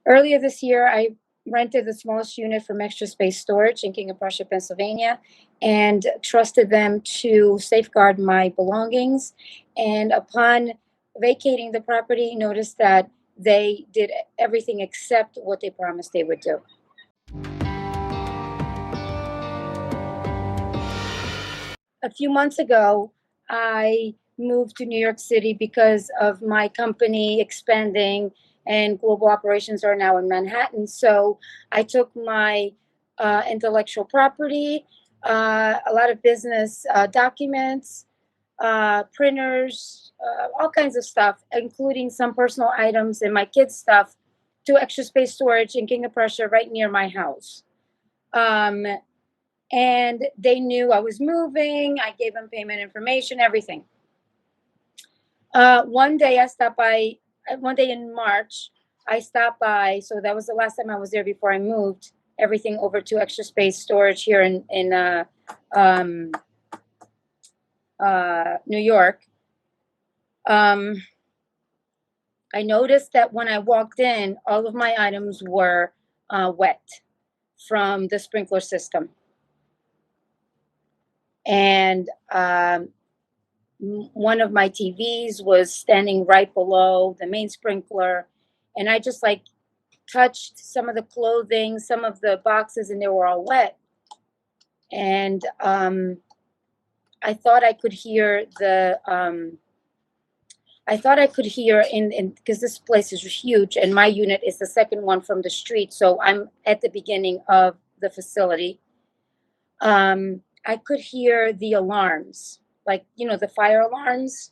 Earlier this year, I rented the smallest unit from Extra Space Storage in King of Prussia, Pennsylvania, and trusted them to safeguard my belongings. And upon vacating the property, noticed that they did everything except what they promised they would do. A few months ago, I moved to New York City because of my company expanding and global operations are now in Manhattan. So I took my intellectual property, a lot of business documents, printers, all kinds of stuff, including some personal items and my kids' stuff, to Extra Space Storage in King of Prussia, right near my house. Um, and they knew I was moving. I gave them payment information, everything. One day I stopped by. One day in March, I stopped by. So that was the last time I was there before I moved everything over to Extra Space Storage here in um, New York. I noticed that when I walked in, all of my items were wet from the sprinkler system, and one of my TVs was standing right below the main sprinkler, and I just like touched some of the clothing, some of the boxes, and they were all wet. And I thought I could hear in because this place is huge, and my unit is the second one from the street, so I'm at the beginning of the facility. I could hear the alarms, like the fire alarms,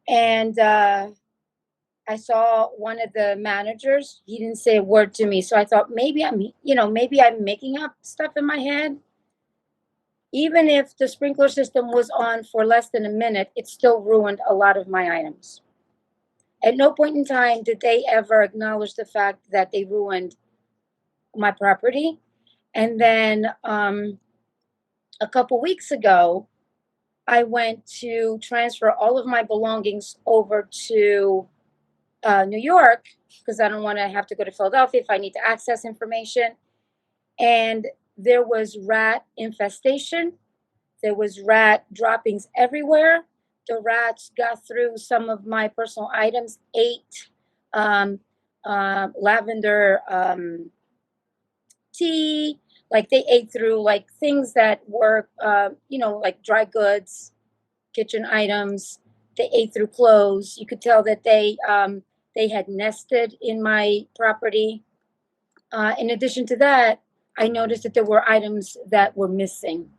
and I saw one of the managers. He didn't say a word to me, so I thought maybe I'm making up stuff in my head. Even if the sprinkler system was on for less than a minute, it still ruined a lot of my items. At no point in time did they ever acknowledge the fact that they ruined my property. And then a couple weeks ago, I went to transfer all of my belongings over to New York because I don't want to have to go to Philadelphia if I need to access information. And there was rat infestation. There was rat droppings everywhere. The rats got through some of my personal items, ate lavender tea. Like they ate through like things that were, like dry goods, kitchen items. They ate through clothes. You could tell that they had nested in my property. In addition to that, I noticed that there were items that were missing.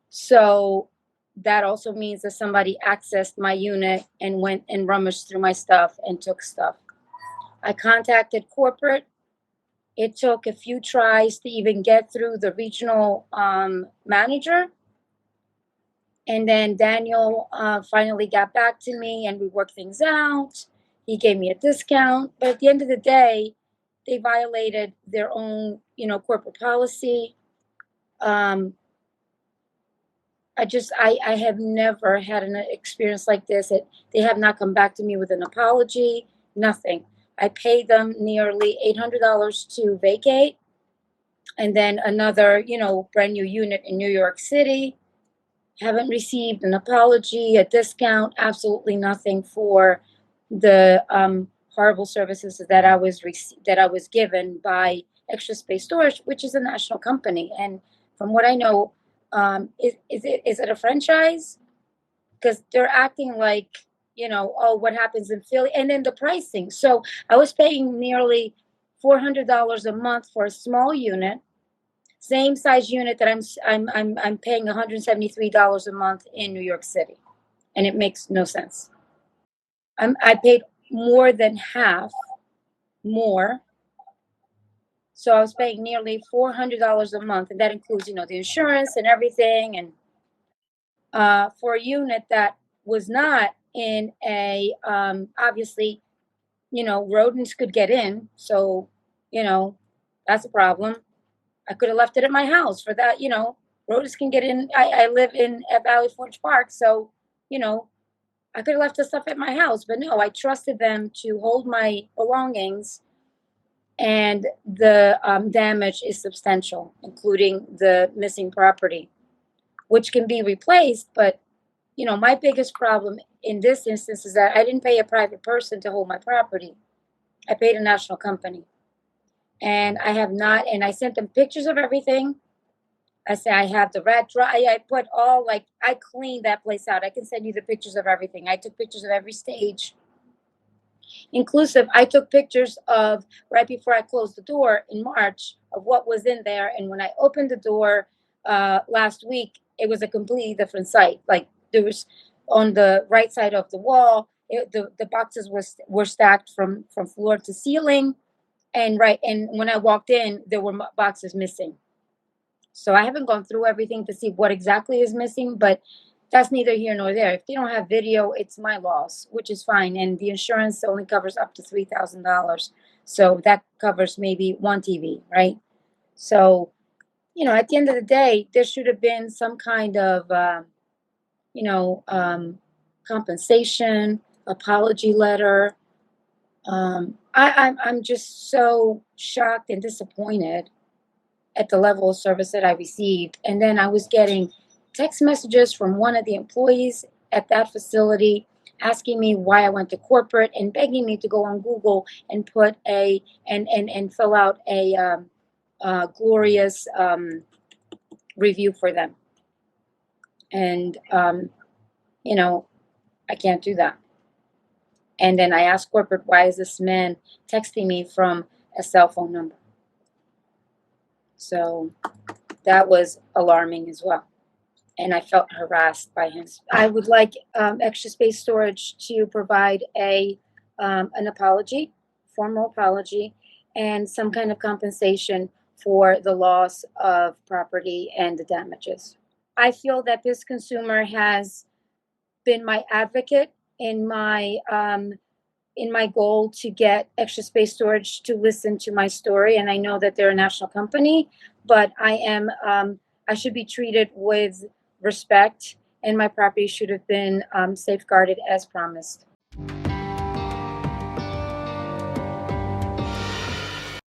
So that also means that somebody accessed my unit and went and rummaged through my stuff and took stuff. I contacted corporate. It took a few tries to even get through the regional manager. And then Daniel finally got back to me and we worked things out. He gave me a discount. But at the end of the day, they violated their own, corporate policy. I have never had an experience like this. They have not come back to me with an apology, nothing. I paid them nearly $800 to vacate, and then another, brand new unit in New York City. Haven't received an apology, a discount, absolutely nothing for the horrible services that I was given by Extra Space Storage, which is a national company. And from what I know, is it a franchise? Because they're acting like, oh, what happens in Philly, and then the pricing. So I was paying nearly $400 a month for a small unit, same size unit that I'm paying $173 a month in New York City, and it makes no sense. I paid more than half more, so I was paying nearly $400 a month, and that includes the insurance and everything, and for a unit that was not in a obviously rodents could get in, so that's a problem. I could have left it at my house for that. Rodents can get in. I live in at Valley Forge Park, so you know I could have left the stuff at my house, but no, I trusted them to hold my belongings, and the damage is substantial, including the missing property, which can be replaced. But my biggest problem in this instance is that I didn't pay a private person to hold my property. I paid a national company, and I have not. And I sent them pictures of everything. I say I have the rat dry. I put all, like, I cleaned that place out. I can send you the pictures of everything. I took pictures of every stage, inclusive. I took pictures of right before I closed the door in March of what was in there, and when I opened the door last week, it was a completely different sight. Like, there was, on the right side of the wall, the boxes were stacked from floor to ceiling, and when I walked in, there were boxes missing. So I haven't gone through everything to see what exactly is missing, but that's neither here nor there. If they don't have video, it's my loss, which is fine. And the insurance only covers up to $3,000. So that covers maybe one TV, right? So, at the end of the day, there should have been some kind of, you know, um, compensation, apology letter. I'm just so shocked and disappointed at the level of service that I received. And then I was getting text messages from one of the employees at that facility asking me why I went to corporate and begging me to go on Google and put and fill out a glorious review for them. And I can't do that. And then I asked corporate, why is this man texting me from a cell phone number? So that was alarming as well. And I felt harassed by him. I would like Extra Space Storage to provide an apology, formal apology, and some kind of compensation for the loss of property and the damages. I feel that this consumer has been my advocate in my goal to get Extra Space Storage to listen to my story. And I know that they're a national company, but I should be treated with respect, and my property should have been safeguarded as promised.